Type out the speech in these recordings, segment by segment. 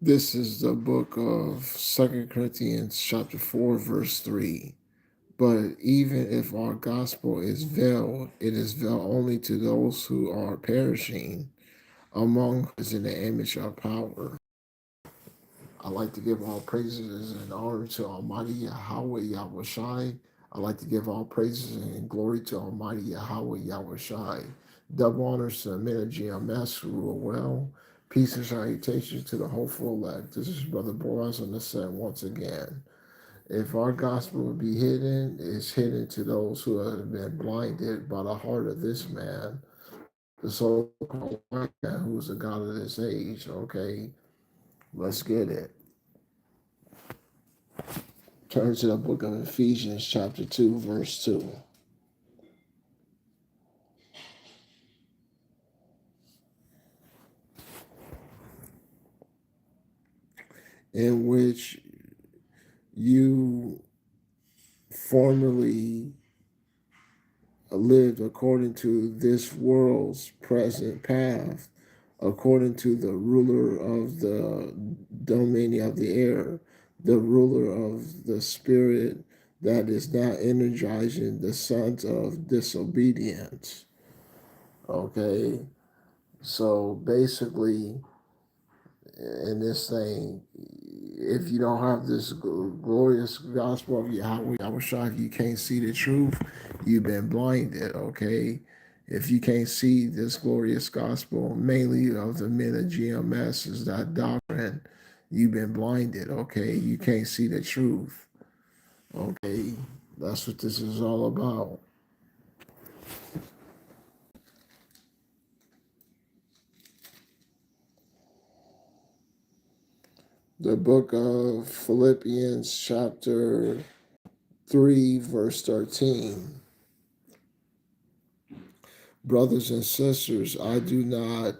This is the book of Second Corinthians chapter 4, verse 3. But even if our gospel is veiled, it is veiled only to those who are perishing, among whom is in the image of power. I like to give all praises and honor to Almighty Yahweh Yahweh Shai. I like to give all praises and glory to Almighty Yahweh Yahweh Shai. Double honors to the men of GMS who rule well. Peace and salutations to the hopeful elect. This is Brother Boaz on the set once again. If our gospel will be hidden, it's hidden to those who have been blinded by the heart of this man, the so-called white man who's the God of this age. Okay, let's get it. Turn to the book of Ephesians, chapter 2, verse 2, in which you formerly lived according to this world's present path, according to the ruler of the dominion of the air, the ruler of the spirit that is now energizing the sons of disobedience. Okay, so basically, in this thing, if you don't have this glorious gospel of Yahweh, Yahweh, if you can't see the truth, you've been blinded, okay? If you can't see this glorious gospel, mainly of the men of GMS, is that doctrine, you've been blinded, okay? You can't see the truth, okay? That's what this is all about. The book of Philippians, chapter 3, verse 13. Brothers and sisters, I do not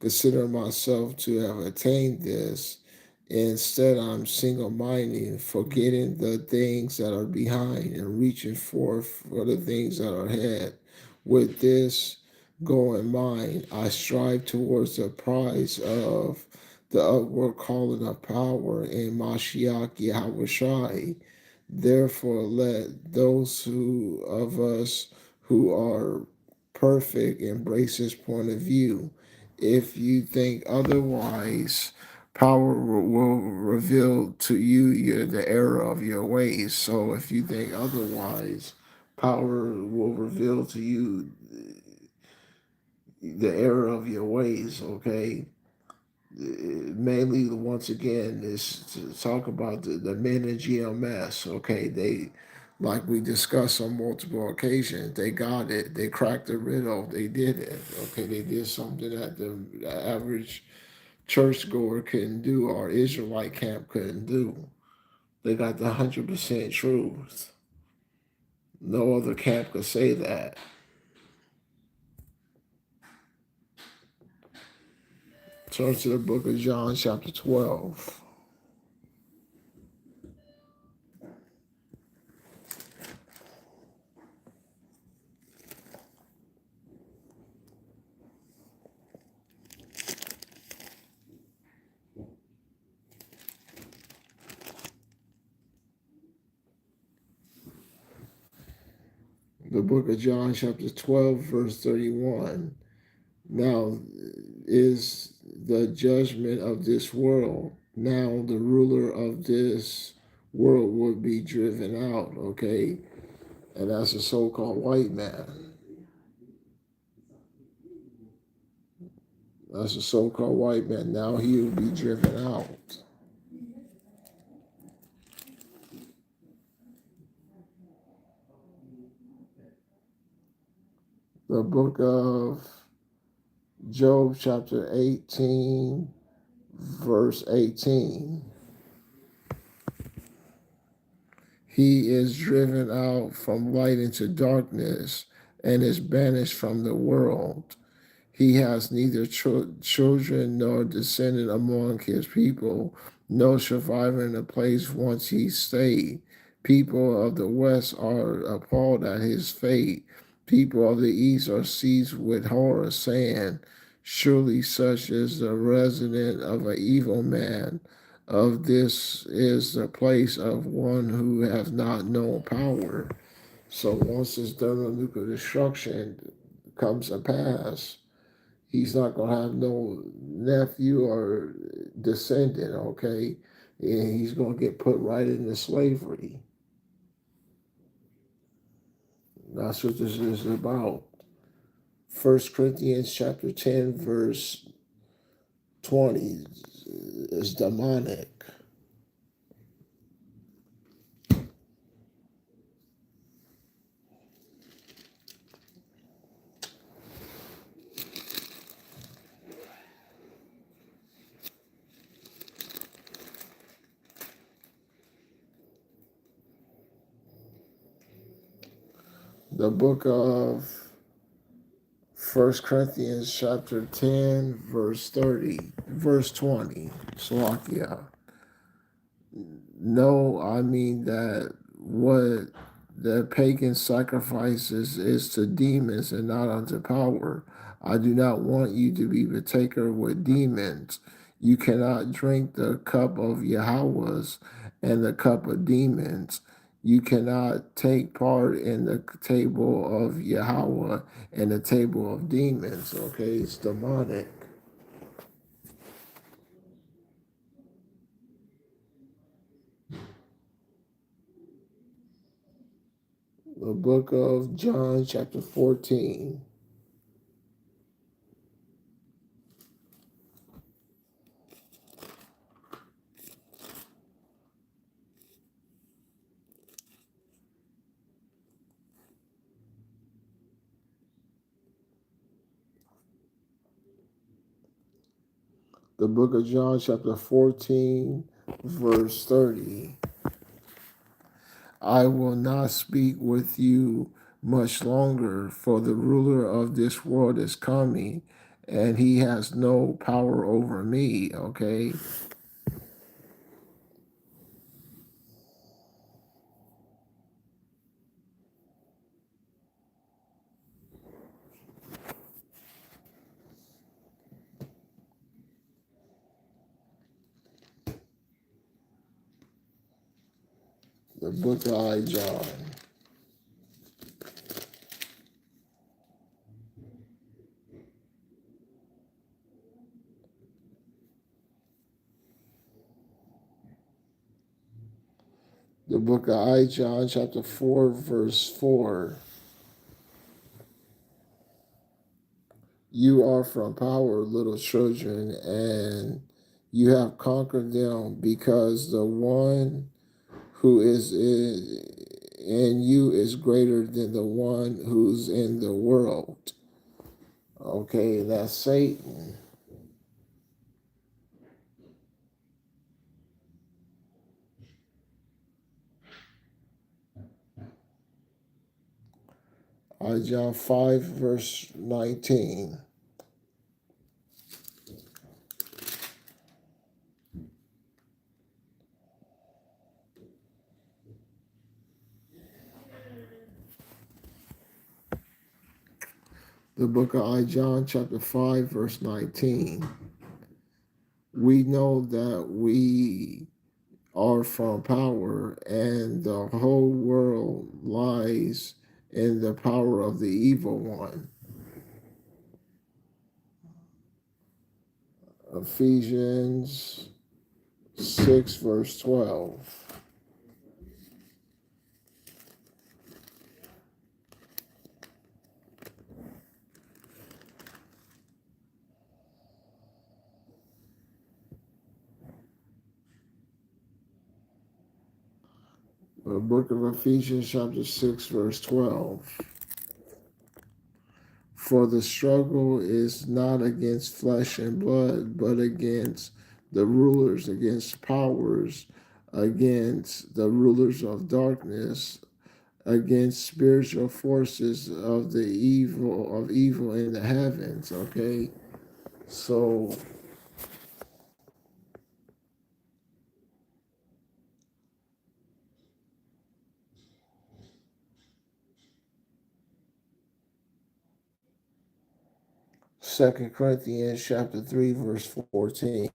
consider myself to have attained this. Instead, I'm single minded, forgetting the things that are behind and reaching forth for the things that are ahead. With this goal in mind, I strive towards the prize of the upward calling of power in Mashiach Yahweh Shai. Therefore, let those who of us who are perfect embrace his point of view. If you think otherwise, power will reveal to you the error of your ways. So if you think otherwise, power will reveal to you the error of your ways, okay? Mainly, once again, is to talk about the men in GMS, okay? They, like we discussed on multiple occasions, they got it. They cracked the riddle. They did it, okay? They did something that the average churchgoer couldn't do or Israelite camp couldn't do. They got the 100% truth. No other camp could say that. Turn to the book of John, chapter 12. The book of John, chapter 12, verse 31. Now is the judgment of this world. Now the ruler of this world will be driven out, okay? And that's a so called white man. That's a so called white man. Now he will be driven out. The book of Job, chapter 18, verse 18. He is driven out from light into darkness and is banished from the world. He has neither children nor descendant among his people, no survivor in the place once he stayed. People of the west are appalled at his fate. People of the east are seized with horror, saying, Surely such is the resident of an evil man. Of this is the place of one who has not known power. So once this thermonuclear destruction comes to pass, he's not going to have no nephew or descendant, okay? And he's going to get put right into slavery. That's what this is about. 1 Corinthians chapter 10, verse 20 is demonic. The book of 1 Corinthians chapter 10, verse 30, verse 20, Slovakia. No, I mean that what the pagan sacrifices is to demons and not unto power. I do not want you to be partaker with demons. You cannot drink the cup of Yahweh's and the cup of demons. You cannot take part in the table of Yahweh and the table of demons. Okay, it's demonic. The book of John, chapter 14. The book of John, chapter 14, verse 30. I will not speak with you much longer, for the ruler of this world is coming, and he has no power over me. Okay. The book of I John. The book of I John, chapter 4, verse 4. You are from power, little children, and you have conquered them, because the one who is in you is greater than the one who's in the world. Okay, that's Satan. John 5, verse 19. The book of John, chapter 5, verse 19. We know that we are from power, and the whole world lies in the power of the evil one. Ephesians 6, verse 12. The book of Ephesians, chapter 6, verse 12. For the struggle is not against flesh and blood, but against the rulers, against powers, against the rulers of darkness, against spiritual forces of the evil in the heavens. Okay, so 2 Corinthians chapter 3, verse 14.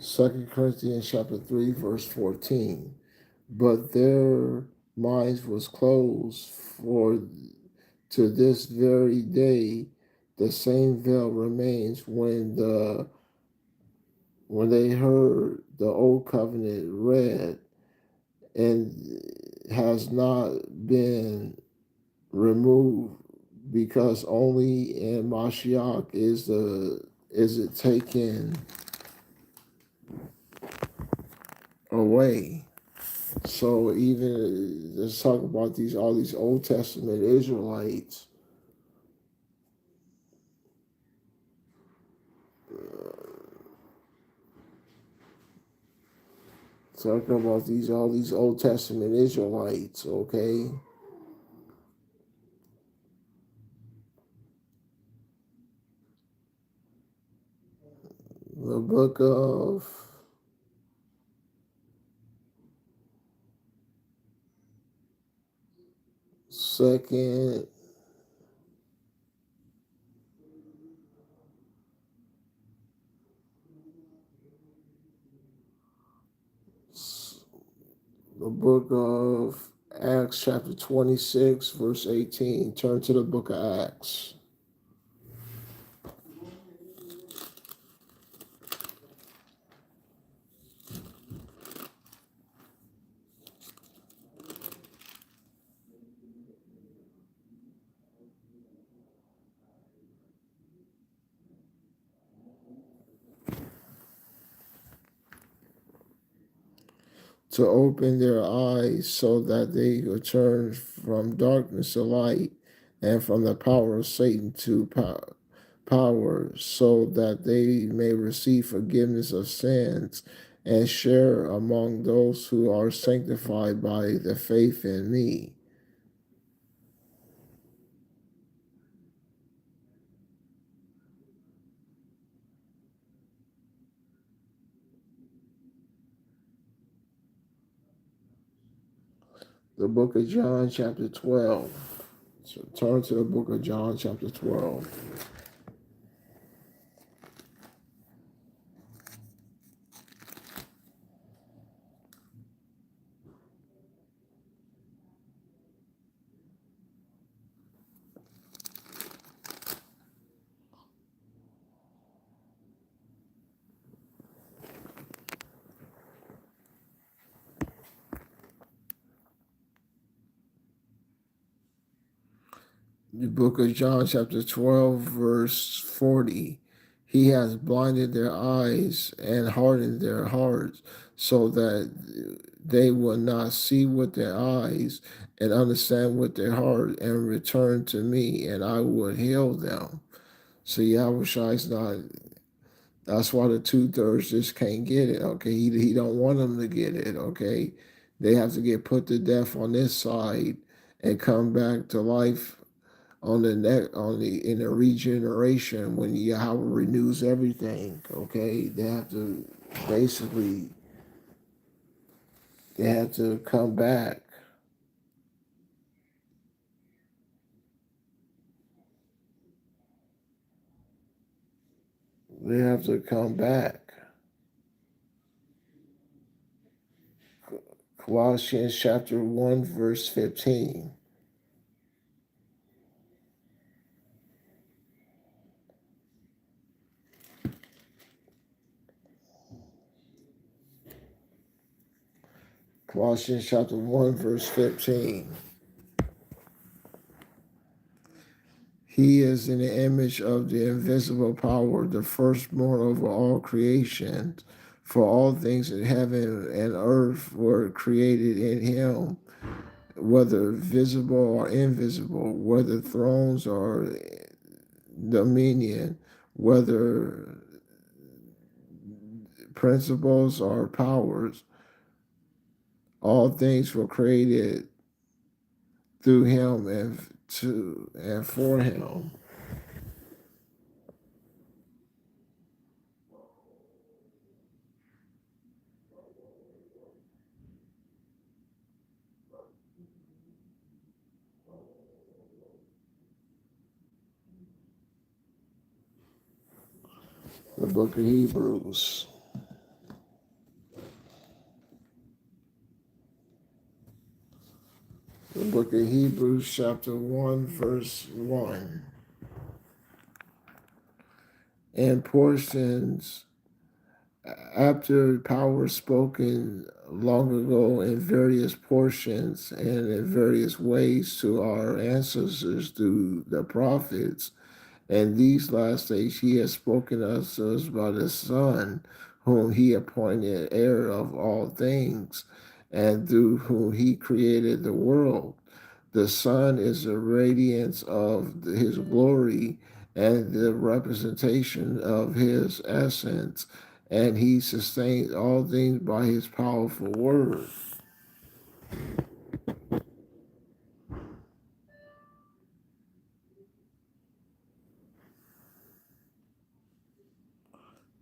2 Corinthians chapter 3, verse 14. But their minds was closed, for to this very day the same veil remains when they heard the old covenant read, and has not been removed, because only in Mashiach is it taken away. So even let's talk about all these Old Testament Israelites. Talk about all these Old Testament Israelites, okay? The book of second the book of Acts chapter 26 verse 18. Turn to the book of Acts. To open their eyes so that they could turn from darkness to light, and from the power of Satan to power, so that they may receive forgiveness of sins and share among those who are sanctified by the faith in me. The book of John, chapter 12. So turn to the book of John, chapter 12. The book of John, chapter 12, verse 40. He has blinded their eyes and hardened their hearts, so that they will not see with their eyes and understand with their heart and return to me, and I will heal them. So Yahushua is not. That's why the 2/3 just can't get it. Okay, he don't want them to get it. Okay, they have to get put to death on this side and come back to life on the in the regeneration, when Yahweh renews everything. Okay, they have to basically come back. They have to come back. Colossians chapter 1 verse 15. Colossians chapter 1 verse 15. He is in the image of the invisible power, the firstborn over all creation. For all things in heaven and earth were created in him, whether visible or invisible, whether thrones or dominion, whether principles or powers. All things were created through him and for him. The book of Hebrews. The book of Hebrews, chapter 1, verse 1. And portions after power spoken long ago in various portions and in various ways to our ancestors through the prophets. And these last days he has spoken us by the Son, whom he appointed heir of all things, and through whom he created the world. The Son is the radiance of his glory and the representation of his essence, and he sustains all things by his powerful word.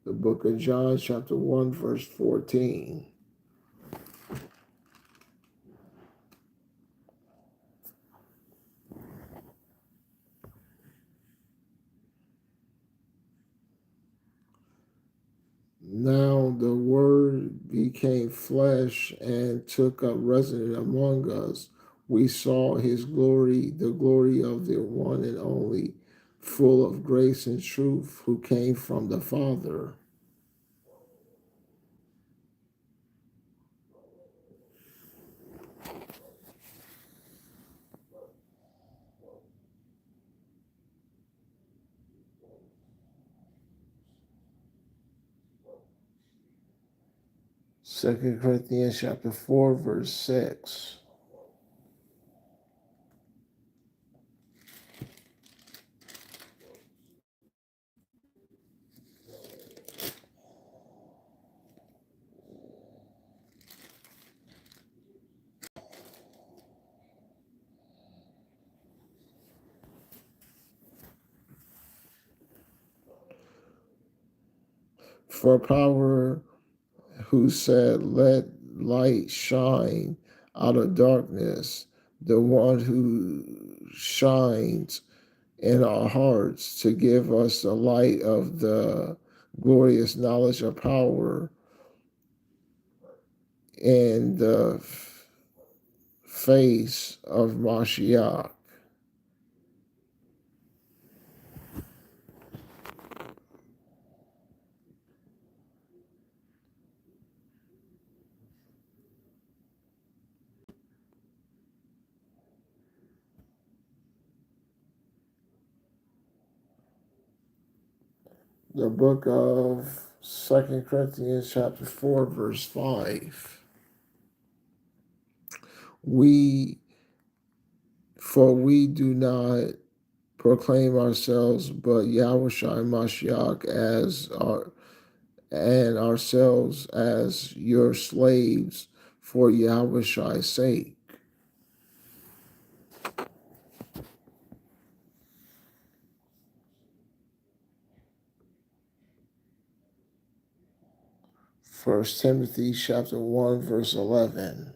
The book of John, chapter 1, verse 14. Now the Word became flesh and took up residence among us. We saw his glory, the glory of the one and only, full of grace and truth, who came from the Father. Second Corinthians chapter 4, verse 6. For power who said, "Let light shine out of darkness," the one who shines in our hearts to give us the light of the glorious knowledge of power in the face of Mashiach. The book of Second Corinthians chapter 4, verse 5. We For we do not proclaim ourselves, but Yahushua Mashiach as our and ourselves as your slaves for Yahushua's sake. First Timothy chapter 1, verse 11.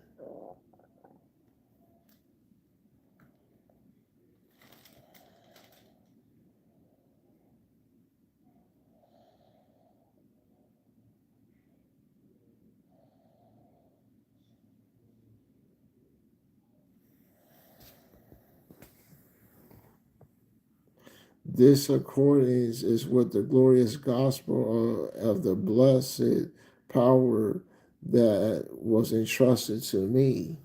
This accordance is with the glorious gospel of the blessed power that was entrusted to me.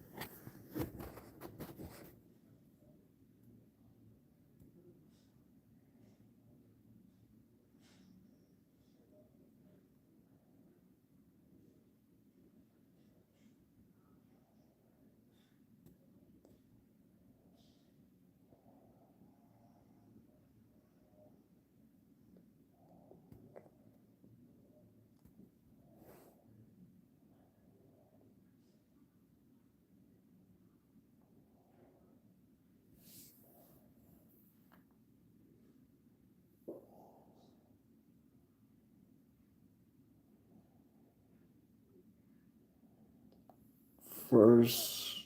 First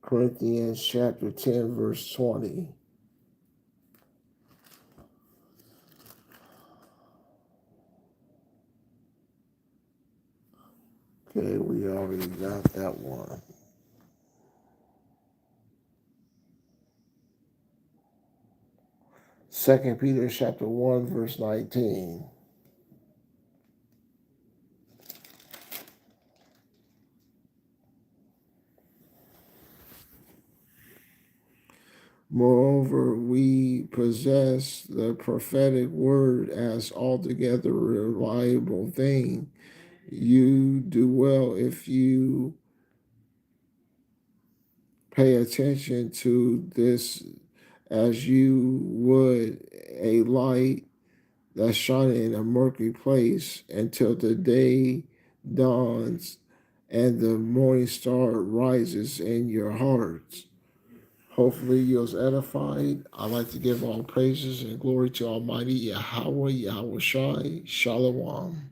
Corinthians chapter 10, verse 20. Okay, we already got that one. Second Peter chapter 1, verse 19. Moreover, we possess the prophetic word as altogether reliable thing. You do well if you pay attention to this as you would a light that's shining in a murky place until the day dawns and the morning star rises in your hearts. Hopefully you was edified. I'd like to give all praises and glory to Almighty Yahweh, Yahweh Shai, Shalom.